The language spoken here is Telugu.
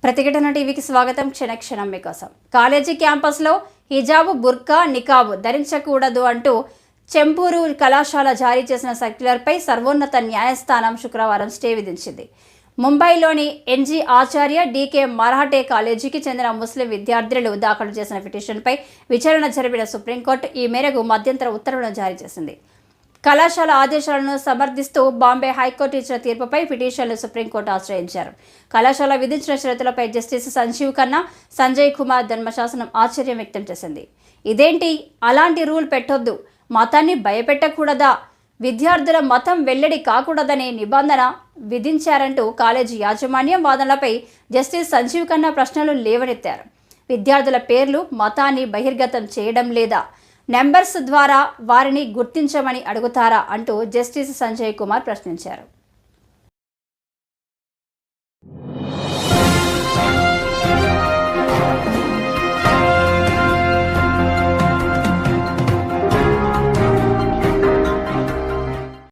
ప్రతిఘటన టీవీకి స్వాగతం. క్షణక్షణం మీకోసం. కాలేజీ క్యాంపస్లో హిజాబు, బుర్కా, నికాబ్ ధరించకూడదు అంటూ చెంపూరు కళాశాల జారీ చేసిన సర్క్యులర్పై సర్వోన్నత న్యాయస్థానం శుక్రవారం స్టే విధించింది. ముంబైలోని ఎన్జీ ఆచార్య డీకే మరాఠే కాలేజీకి చెందిన ముస్లిం విద్యార్థులు దాఖలు చేసిన పిటిషన్పై విచారణ జరిపిన సుప్రీంకోర్టు ఈ మేరకు మధ్యంతర ఉత్తర్వులను జారీ చేసింది. కళాశాల ఆదేశాలను సమర్థిస్తూ బాంబే హైకోర్టు ఇచ్చిన తీర్పుపై పిటిషన్లు సుప్రీంకోర్టు ఆశ్రయించారు. కళాశాల విధించిన షరతులపై జస్టిస్ సంజీవ్ ఖన్నా, సంజయ్ కుమార్ ధర్మశాసనం ఆశ్చర్యం వ్యక్తం చేసింది. ఇదేంటి, అలాంటి రూల్ పెట్టొద్దు, మతాన్ని భయపెట్టకూడదా, విద్యార్థుల మతం వెల్లడి కాకూడదనే నిబంధన విధించారంటూ కాలేజీ యాజమాన్యం వాదనలపై జస్టిస్ సంజీవ్ ఖన్నా ప్రశ్నలు లేవనెత్తారు. విద్యార్థుల పేర్లు మతాన్ని బహిర్గతం చేయడం లేదా, నెంబర్స్ ద్వారా వారిని గుర్తించమని అడుగుతారా అంటూ జస్టిస్ సంజయ్ కుమార్ ప్రశ్నించారు.